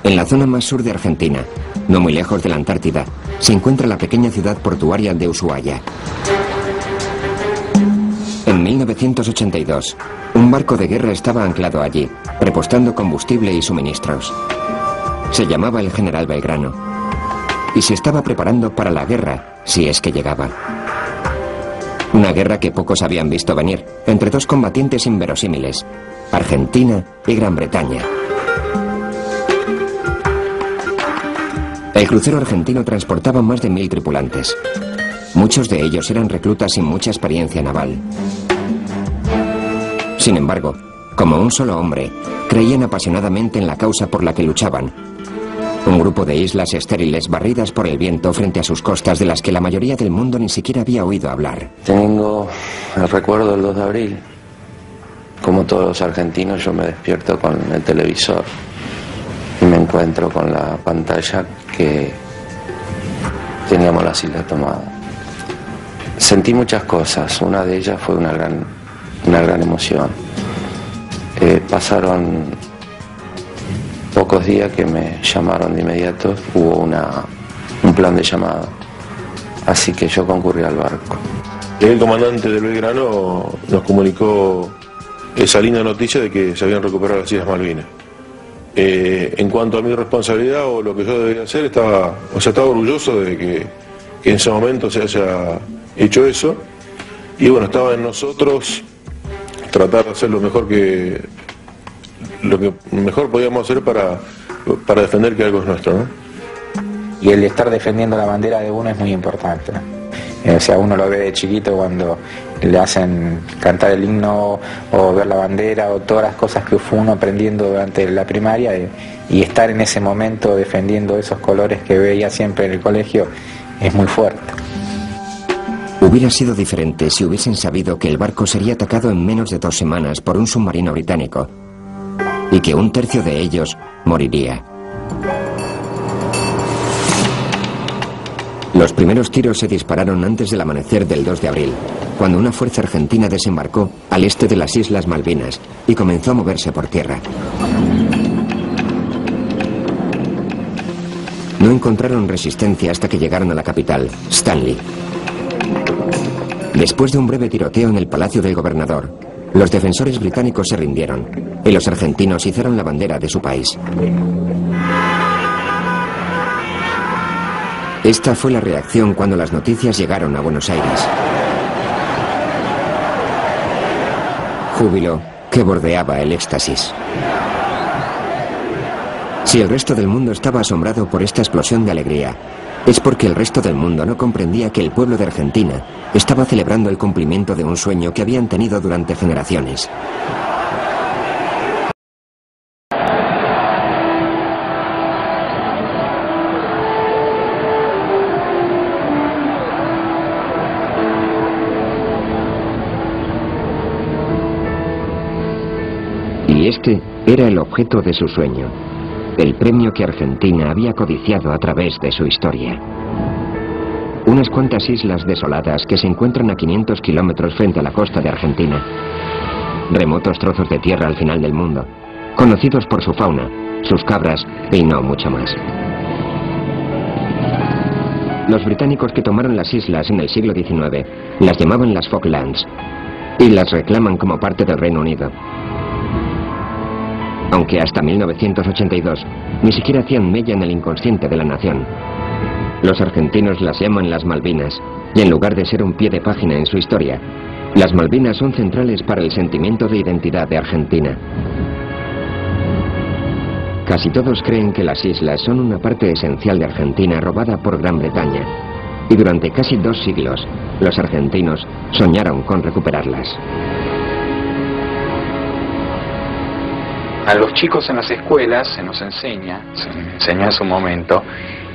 En la zona más sur de Argentina, no muy lejos de la Antártida, se encuentra la pequeña ciudad portuaria de Ushuaia. En 1982, un barco de guerra estaba anclado allí, repostando combustible y suministros. Se llamaba el General Belgrano y se estaba preparando para la guerra, si es que llegaba. Una guerra que pocos habían visto venir, entre dos combatientes inverosímiles, Argentina y Gran Bretaña. El crucero argentino transportaba más de 1000 tripulantes. Muchos de ellos eran reclutas sin mucha experiencia naval. Sin embargo, como un solo hombre, creían apasionadamente en la causa por la que luchaban. Un grupo de islas estériles barridas por el viento frente a sus costas de las que la mayoría del mundo ni siquiera había oído hablar. Tengo el recuerdo del 2 de abril. Como todos los argentinos, yo me despierto con el televisor y me encuentro con la pantalla que teníamos las islas tomadas. Sentí muchas cosas, una de ellas fue una gran emoción. Pasaron pocos días que me llamaron de inmediato, hubo un plan de llamada, así que yo concurrí al barco. El comandante del Belgrano nos comunicó esa linda noticia de que se habían recuperado las Islas Malvinas. En cuanto a mi responsabilidad o lo que yo debía hacer, estaba orgulloso de que en ese momento se haya hecho eso, y bueno, estaba en nosotros tratar de hacer lo que mejor podíamos hacer para defender que algo es nuestro, ¿no? Y el estar defendiendo la bandera de uno es muy importante. O sea, uno lo ve de chiquito cuando le hacen cantar el himno o ver la bandera o todas las cosas que fue uno aprendiendo durante la primaria, y estar en ese momento defendiendo esos colores que veía siempre en el colegio es muy fuerte. Hubiera sido diferente si hubiesen sabido que el barco sería atacado en menos de 2 semanas por un submarino británico y que 1/3 de ellos moriría. Los primeros tiros se dispararon antes del amanecer del 2 de abril, cuando una fuerza argentina desembarcó al este de las Islas Malvinas y comenzó a moverse por tierra. No encontraron resistencia hasta que llegaron a la capital, Stanley. Después de un breve tiroteo en el palacio del gobernador, los defensores británicos se rindieron y los argentinos izaron la bandera de su país. Esta fue la reacción cuando las noticias llegaron a Buenos Aires. Júbilo que bordeaba el éxtasis. Si el resto del mundo estaba asombrado por esta explosión de alegría, es porque el resto del mundo no comprendía que el pueblo de Argentina estaba celebrando el cumplimiento de un sueño que habían tenido durante generaciones. Y este era el objeto de su sueño, el premio que Argentina había codiciado a través de su historia. Unas cuantas islas desoladas que se encuentran a 500 kilómetros frente a la costa de Argentina. Remotos trozos de tierra al final del mundo, conocidos por su fauna, sus cabras y no mucho más. Los británicos que tomaron las islas en el siglo XIX las llamaban las Falklands y las reclaman como parte del Reino Unido. Aunque hasta 1982 ni siquiera hacían mella en el inconsciente de la nación. Los argentinos las llaman las Malvinas, y en lugar de ser un pie de página en su historia, las Malvinas son centrales para el sentimiento de identidad de Argentina. Casi todos creen que las islas son una parte esencial de Argentina robada por Gran Bretaña, y durante casi 2 siglos, los argentinos soñaron con recuperarlas. A los chicos en las escuelas se enseñó en su momento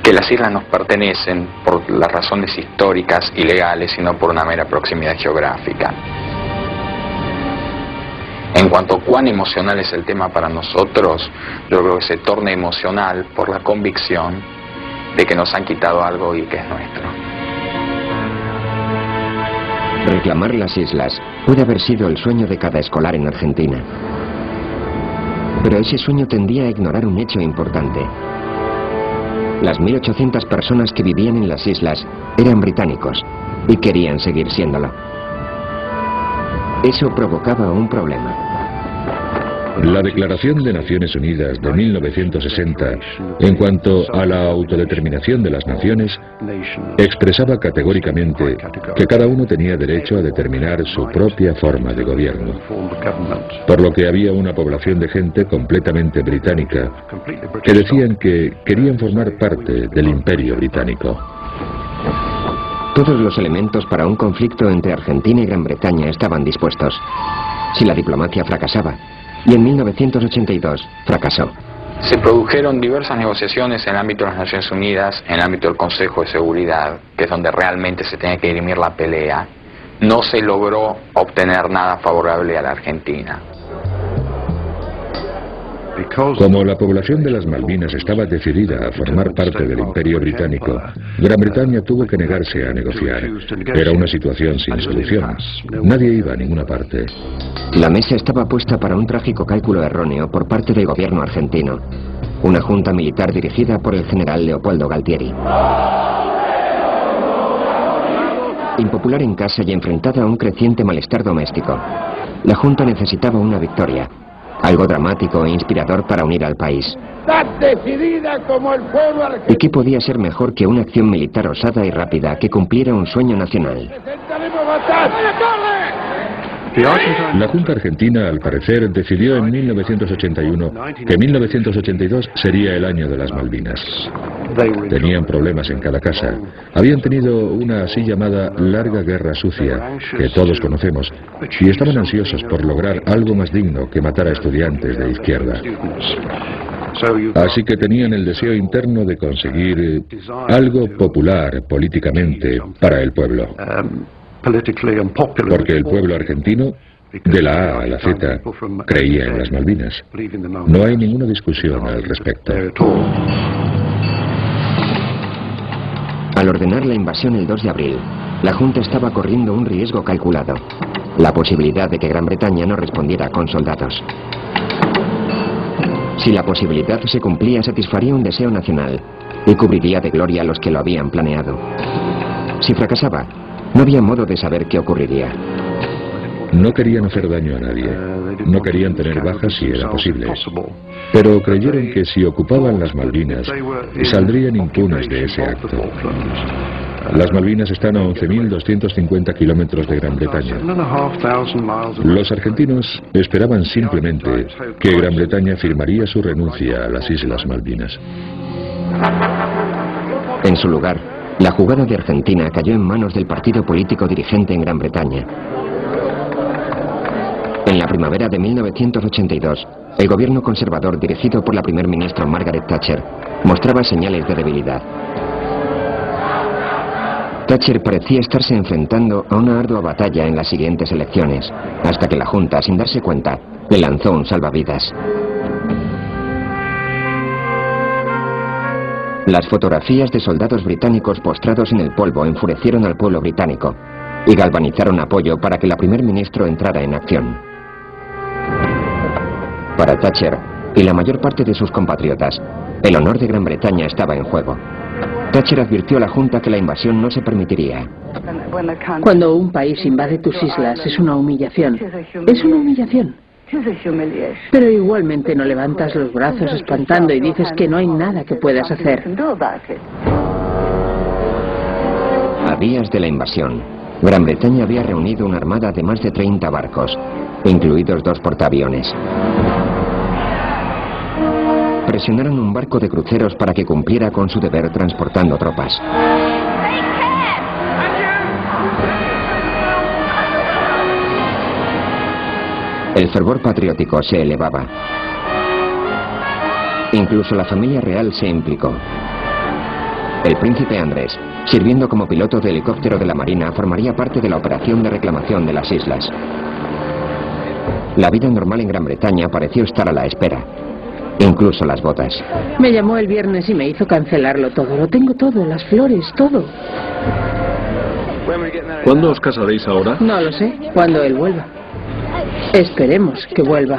que las islas nos pertenecen por las razones históricas y legales y no por una mera proximidad geográfica. En cuanto a cuán emocional es el tema para nosotros, yo creo que se torna emocional por la convicción de que nos han quitado algo y que es nuestro. Reclamar las islas puede haber sido el sueño de cada escolar en Argentina. Pero ese sueño tendía a ignorar un hecho importante. Las 1.800 personas que vivían en las islas eran británicos y querían seguir siéndolo. Eso provocaba un problema. La Declaración de Naciones Unidas de 1960, en cuanto a la autodeterminación de las naciones, expresaba categóricamente que cada uno tenía derecho a determinar su propia forma de gobierno, por lo que había una población de gente completamente británica que decían que querían formar parte del Imperio Británico. Todos los elementos para un conflicto entre Argentina y Gran Bretaña estaban dispuestos. Si la diplomacia fracasaba, y en 1982 fracasó. Se produjeron diversas negociaciones en el ámbito de las Naciones Unidas, en el ámbito del Consejo de Seguridad, que es donde realmente se tenía que dirimir la pelea. No se logró obtener nada favorable a la Argentina. Como la población de las Malvinas estaba decidida a formar parte del Imperio Británico, Gran Bretaña tuvo que negarse a negociar. Era una situación sin solución. Nadie iba a ninguna parte. La mesa estaba puesta para un trágico cálculo erróneo por parte del gobierno argentino. Una junta militar dirigida por el general Leopoldo Galtieri. Impopular en casa y enfrentada a un creciente malestar doméstico, la junta necesitaba una victoria. Algo dramático e inspirador para unir al país. ¡Tan decidida como el pueblo argentino! ¿Y qué podía ser mejor que una acción militar osada y rápida que cumpliera un sueño nacional? ¡Presentaremos batalla! La Junta Argentina, al parecer, decidió en 1981 que 1982 sería el año de las Malvinas. Tenían problemas en cada casa. Habían tenido una así llamada larga guerra sucia, que todos conocemos, y estaban ansiosos por lograr algo más digno que matar a estudiantes de izquierda. Así que tenían el deseo interno de conseguir algo popular políticamente para el pueblo. Porque el pueblo argentino, de la A a la Z, creía en las Malvinas. No hay ninguna discusión al respecto. Al ordenar la invasión el 2 de abril, la Junta estaba corriendo un riesgo calculado. La posibilidad de que Gran Bretaña no respondiera con soldados. Si la posibilidad se cumplía, satisfaría un deseo nacional y cubriría de gloria a los que lo habían planeado. Si fracasaba, no había modo de saber qué ocurriría. No querían hacer daño a nadie. No querían tener bajas si era posible. Pero creyeron que si ocupaban las Malvinas, saldrían impunes de ese acto. Las Malvinas están a 11.250 kilómetros de Gran Bretaña. Los argentinos esperaban simplemente que Gran Bretaña firmaría su renuncia a las Islas Malvinas. En su lugar, la jugada de Argentina cayó en manos del partido político dirigente en Gran Bretaña. En la primavera de 1982, el gobierno conservador dirigido por la primer ministra Margaret Thatcher mostraba señales de debilidad. Thatcher parecía estarse enfrentando a una ardua batalla en las siguientes elecciones, hasta que la Junta, sin darse cuenta, le lanzó un salvavidas. Las fotografías de soldados británicos postrados en el polvo enfurecieron al pueblo británico y galvanizaron apoyo para que la primer ministro entrara en acción. Para Thatcher y la mayor parte de sus compatriotas, el honor de Gran Bretaña estaba en juego. Thatcher advirtió a la Junta que la invasión no se permitiría. Cuando un país invade tus islas es una humillación. Es una humillación. Pero igualmente no levantas los brazos espantando y dices que no hay nada que puedas hacer. A días de la invasión, Gran Bretaña había reunido una armada de más de 30 barcos, incluidos 2 portaaviones. Presionaron un barco de cruceros para que cumpliera con su deber transportando tropas. El fervor patriótico se elevaba. Incluso la familia real se implicó. El príncipe Andrés, sirviendo como piloto de helicóptero de la Marina, formaría parte de la operación de reclamación de las islas. La vida normal en Gran Bretaña pareció estar a la espera. Incluso las botas. Me llamó el viernes y me hizo cancelarlo todo. Lo tengo todo, las flores, todo. ¿Cuándo os casaréis ahora? No lo sé, cuando él vuelva. Esperemos que vuelva.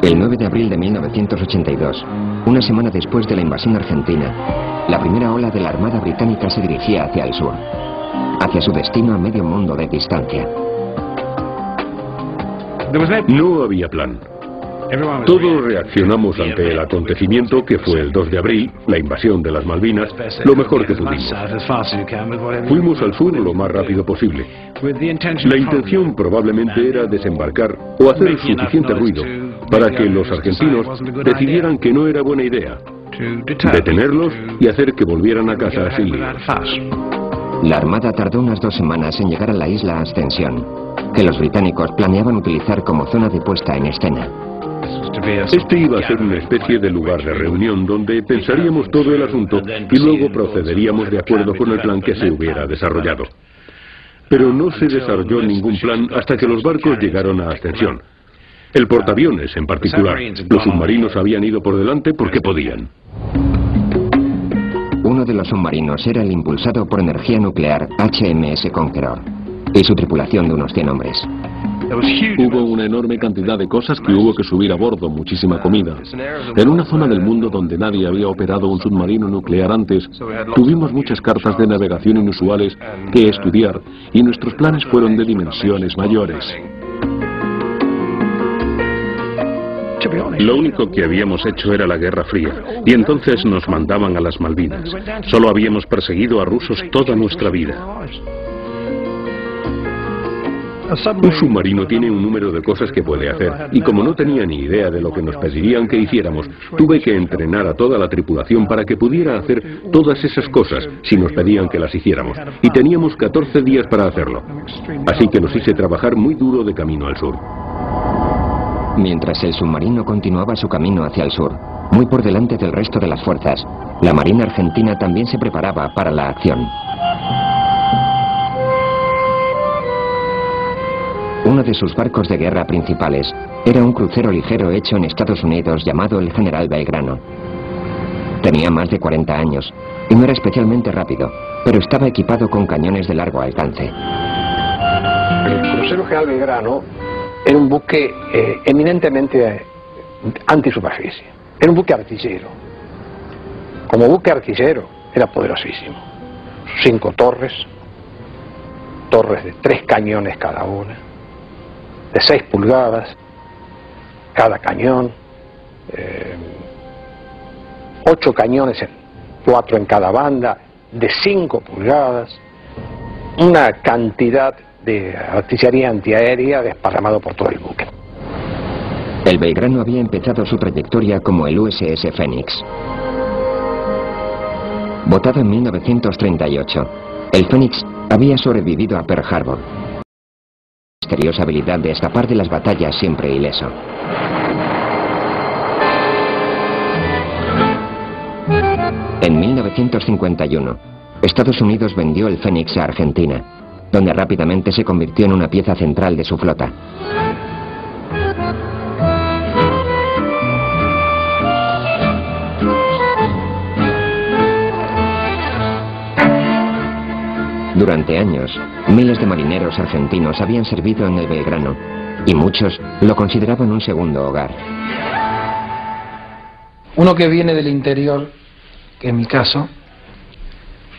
El 9 de abril de 1982, una semana después de la invasión argentina, la primera ola de la Armada Británica se dirigía hacia el sur, hacia su destino a medio mundo de distancia. No había plan. Todos reaccionamos ante el acontecimiento que fue el 2 de abril, la invasión de las Malvinas, lo mejor que pudimos. Fuimos al sur lo más rápido posible. La intención probablemente era desembarcar o hacer suficiente ruido para que los argentinos decidieran que no era buena idea, detenerlos y hacer que volvieran a casa sin líos. La Armada tardó unas 2 semanas en llegar a la isla Ascensión, que los británicos planeaban utilizar como zona de puesta en escena. Este iba a ser una especie de lugar de reunión donde pensaríamos todo el asunto y luego procederíamos de acuerdo con el plan que se hubiera desarrollado. Pero no se desarrolló ningún plan hasta que los barcos llegaron a Ascensión. El portaaviones en particular. Los submarinos habían ido por delante porque podían. Uno de los submarinos era el impulsado por energía nuclear HMS Conqueror y su tripulación de unos 100 hombres. Hubo una enorme cantidad de cosas que hubo que subir a bordo, muchísima comida. En una zona del mundo donde nadie había operado un submarino nuclear antes, tuvimos muchas cartas de navegación inusuales que estudiar y nuestros planes fueron de dimensiones mayores. Lo único que habíamos hecho era la Guerra Fría, y entonces nos mandaban a las Malvinas. Solo habíamos perseguido a rusos toda nuestra vida. Un submarino tiene un número de cosas que puede hacer, y como no tenía ni idea de lo que nos pedirían que hiciéramos, tuve que entrenar a toda la tripulación para que pudiera hacer todas esas cosas si nos pedían que las hiciéramos, y teníamos 14 días para hacerlo. Así que los hice trabajar muy duro de camino al sur. Mientras el submarino continuaba su camino hacia el sur, muy por delante del resto de las fuerzas, la Marina Argentina también se preparaba para la acción. Uno de sus barcos de guerra principales era un crucero ligero hecho en Estados Unidos llamado el General Belgrano. Tenía más de 40 años y no era especialmente rápido, pero estaba equipado con cañones de largo alcance. El crucero General Belgrano era un buque eminentemente antisuperficie. Era un buque artillero. Como buque artillero era poderosísimo. 5 torres de 3 cañones cada una, de 6 pulgadas cada cañón, 8 cañones, 4 en cada banda, de 5 pulgadas, una cantidad de artillería antiaérea desparramado por todo el buque. El Belgrano había empezado su trayectoria como el USS Phoenix. Votado en 1938, el Phoenix había sobrevivido a Pearl Harbor. Misteriosa habilidad de escapar de las batallas siempre ileso. En 1951, Estados Unidos vendió el Phoenix a Argentina, donde rápidamente se convirtió en una pieza central de su flota. Durante años, miles de marineros argentinos habían servido en el Belgrano, y muchos lo consideraban un segundo hogar. Uno que viene del interior, que en mi caso,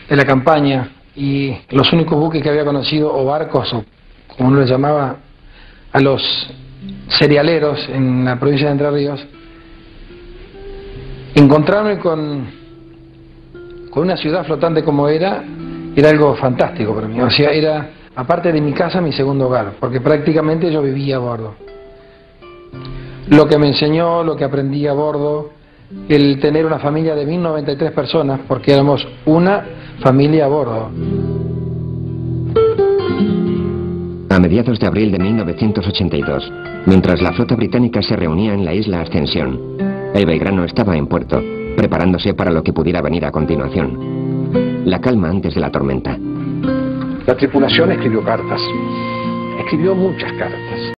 de la campaña, y los únicos buques que había conocido, o barcos, o como uno le llamaba a los cerealeros en la provincia de Entre Ríos, encontrarme con una ciudad flotante como era algo fantástico para mí. O sea, era, aparte de mi casa, mi segundo hogar, porque prácticamente yo vivía a bordo. Lo que me enseñó, lo que aprendí a bordo, el tener una familia de 1093 personas, porque éramos una familia a bordo. A mediados de abril de 1982, mientras la flota británica se reunía en la isla Ascensión, el Belgrano estaba en puerto, preparándose para lo que pudiera venir a continuación. La calma antes de la tormenta. La tripulación escribió cartas, escribió muchas cartas.